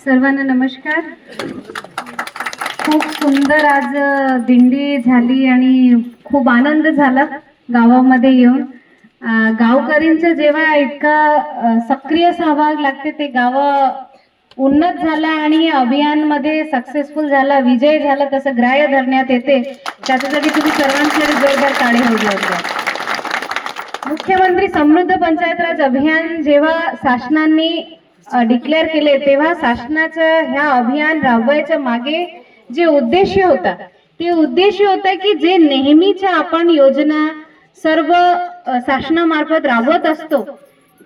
सर्वांना नमस्कार. खूप सुंदर आज दिंडी झाली आणि खूप आनंद झाला गावामध्ये येऊन. गावकरींचं जेव्हा इतका सक्रिय सहभाग लागते ते गाव उन्नत झाला आणि अभियानमध्ये सक्सेसफुल झाला, विजय झाला तसं ग्राह्य धरण्यात येते. त्याच्यासाठी तुम्ही सर्वांकडे जोरदार टाळ्या होऊ द्या. मुख्यमंत्री समृद्ध पंचायत राज अभियान जेव्हा शासनाने डिक्लेअर केले तेव्हा शासनाचं ह्या अभियान राबवायच्या मागे जे उद्देश होता ते उद्देश होता की जे नेहमीच्या आपण योजना सर्व शासनामार्फत राबवत असतो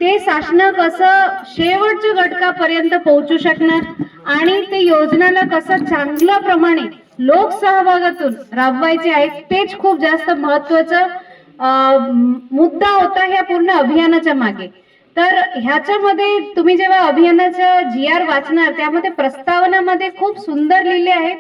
ते शासन कसं शेवटच्या घटकापर्यंत पोहोचू शकणार आणि ते योजनाला कसं चांगल्या प्रमाणे लोकसहभागातून राबवायचे आहे तेच खूप जास्त महत्त्वाचं मुद्दा होता ह्या पूर्ण अभियानाच्या मागे. तर ह्याच्यामध्ये तुम्ही जेव्हा अभियानाचं GR वाचणार त्यामध्ये प्रस्तावनामध्ये खूप सुंदर लिहिले आहे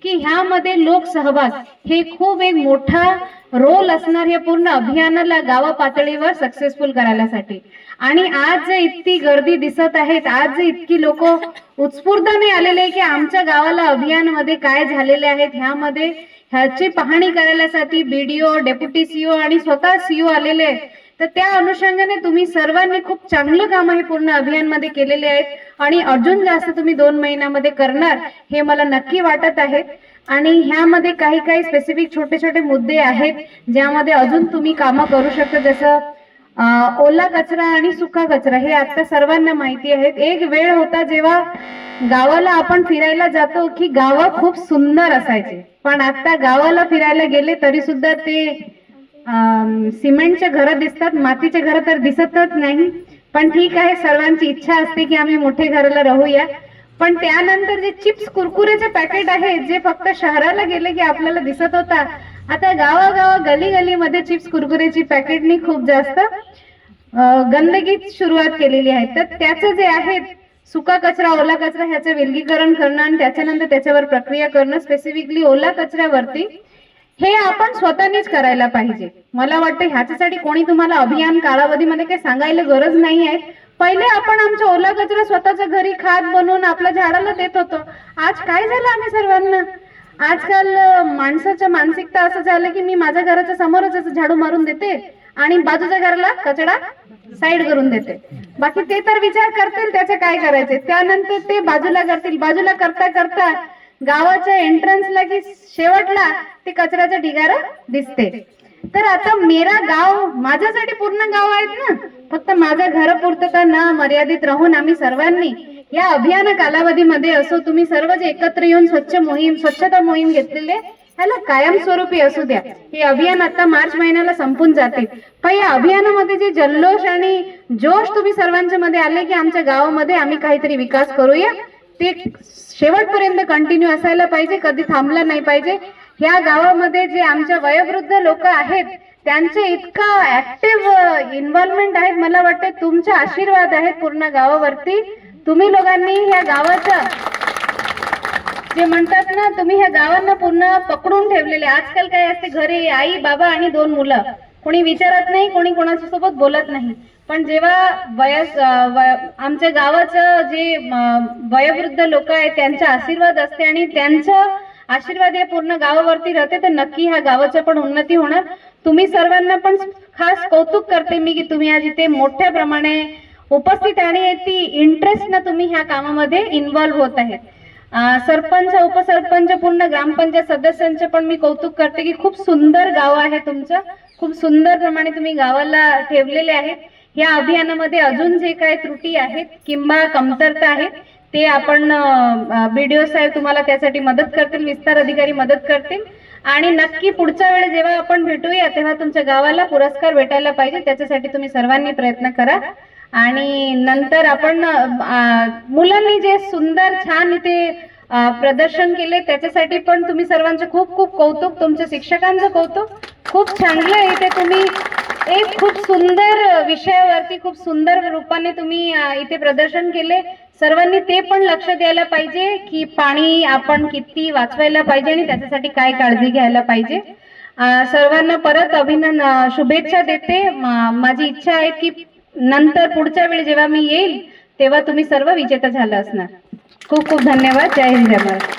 की ह्यामध्ये लोकसहभाग हे खूप एक मोठा रोल असणार या पूर्ण अभियानाला गावा पातळीवर सक्सेसफुल करायसाठी. आणि आज जे इतकी गर्दी दिसत आहेत, आज जे इतकी लोक उत्स्फूर्तपणे आलेले आहे की आमच्या गावाला अभियानामध्ये काय झालेले आहेत ह्यामध्ये ह्याची पाहणी करायसाठी BDO, डेप्युटी CO आणि स्वतः CO आलेले आहेत. तर त्या अनुषंगाने तुम्ही सर्वांनी खूप चांगलं काम हे पूर्ण अभियानमध्ये केलेले आहेत आणि अजून जास्त तुम्ही 2 महिन्यामध्ये करणार हे मला नक्की वाटत आहे. आणि ह्यामध्ये काही स्पेसिफिक छोटे छोटे मुद्दे आहेत ज्यामध्ये अजून तुम्ही कामं करू शकता, जसं ओला कचरा आणि सुका कचरा हे आता सर्वांना माहिती आहे. एक वेळ होता जेव्हा गावाला आपण फिरायला जातो की गाव खूप सुंदर असायचे, पण आता गावाला फिरायला गेले तरी सुद्धा ते सिमेंटचे घर दिसतात, मातीचे घर तर दिसतच नाही. पण ठीक आहे, सर्वांची इच्छा असते की आम्ही मोठे घराला राहूया. पण त्यानंतर जे चिप्स कुरकुरेचे पॅकेट आहे जे फक्त शहराला गेले की आपल्याला दिसत होता, आता गावागावा गली गलीमध्ये चिप्स कुरकुरेची पॅकेटनी खूप जास्त गंदगी सुरुवात केलेली आहे. तर त्याचं जे आहे सुका कचरा ओला कचरा ह्याचं विलगीकरण करणं आणि त्याच्यानंतर त्याच्यावर प्रक्रिया करणं, स्पेसिफिकली ओला कचऱ्यावरती हे आपण स्वतःनेच करायला पाहिजे. मला वाटतं ह्याच्यासाठी कोणी तुम्हाला अभियान कालावधीमध्ये काही सांगायला गरज नाही आहे. पहिले आपण आमचा ओला कचरा स्वतःच्या घरी खात बनवून आपल्या झाडाला देत होतो. आज काय झालं आम्ही सर्वांना, आजकाल माणसाच्या मानसिकता असं झालं की मी माझ्या घराच्या समोरच असं झाडू मारून देते आणि बाजूच्या घराला कचरा साईड करून देते. बाकी ते तर विचार करतील त्याचे काय करायचे, त्यानंतर ते बाजूला करतील. बाजूला करता करता गावाच्या एंट्रन्सला की शेवटला ते कचऱ्याचा ढिगारा दिसते. तर आता मेरा गाव माझ्यासाठी पूर्ण गाव आहेत ना, फक्त माझ्या घरापुरतं न मर्यादित राहून आम्ही सर्वांनी या अभियान कालावधीमध्ये असो तुम्ही सर्व जे एकत्र येऊन स्वच्छता मोहीम घेतलेले ह्याला कायमस्वरूपी असू द्या. हे अभियान आता मार्च महिन्याला संपून जाते, पण या अभियानामध्ये जे जल्लोष आणि जोश तुम्ही सर्वांच्या मध्ये आले की आमच्या गावामध्ये आम्ही काहीतरी विकास करूया, ते शेवटपर्यंत कंटिन्यू असायला पाहिजे, कधी थांबला नाही पाहिजे. ह्या गावामध्ये जे आमच्या वयोवृद्ध लोक आहेत त्यांचे इतका ऍक्टिव्ह इन्व्हॉल्वमेंट आहे. मला वाटतं तुमचे आशीर्वाद आहेत पूर्ण गावावरती. तुम्ही लोकांनी ह्या गावाचं जे म्हणतात ना, तुम्ही ह्या गावांना पूर्ण पकडून ठेवलेले. आजकाल काय असते, घरी आई बाबा आणि 2 मुलं, कोणी विचारत नाही, कोणी कोणाच्या सोबत बोलत नाही. पण जेव्हा आमच्या गावाचं जे वयोवृद्ध लोक आहेत त्यांचा आशीर्वाद असते आणि त्यांचा आशीर्वाद या पूर्ण गावावरती राहते, तर नक्की ह्या गावाचं पण उन्नती होणार. तुम्ही सर्वांना पण खास कौतुक करते मी की तुम्ही आज इथे मोठ्या प्रमाणे उपस्थित आणि ती इंटरेस्ट ना तुम्ही ह्या कामामध्ये इन्व्हॉल्व्ह होत आहे. सरपंच उपसरपंच पूर्ण ग्रामपंचायत सदस्यांचे पण मी कौतुक करते की खूप सुंदर गाव आहे तुमचं, खूप सुंदर प्रमाणे तुम्ही गावाला ठेवलेले आहेत. या अभियानामध्ये अजून जे काही त्रुटी आहेत किंवा कमतरता आहेत ते आपण BDO साहेब तुम्हाला त्यासाठी मदत करतील, विस्तार अधिकारी मदत करतील. आणि नक्की पुढच्या वेळेस जेव्हा आपण भेटूया तेव्हा तुमच्या गावाला पुरस्कार भेटायला पाहिजे, त्याच्यासाठी तुम्ही सर्वांनी प्रयत्न करा. आणि नंतर आपण मुलांनी जे सुंदर छान इथे प्रदर्शन केले त्याच्यासाठी पण तुम्ही सर्वांचे खूप खूप कौतुक, तुमच्या शिक्षकांचं कौतुक. खूप चांगलं इथे तुम्ही एक खूप सुंदर विषयावरती खूप सुंदर रूपाने तुम्ही इथे प्रदर्शन केले. सर्वांनी ते पण लक्ष द्यायला पाहिजे की पाणी आपण किती वाचवायला पाहिजे आणि त्याच्यासाठी काय काळजी घ्यायला पाहिजे. सर्वांना परत शुभेच्छा देते. माझी इच्छा आहे की नंतर पुढच्या वेळी जेव्हा मी येईल तेव्हा तुम्ही सर्व विजेता झाला असणार. खूप खूप धन्यवाद. जय हिंद जय महाराष्ट्र.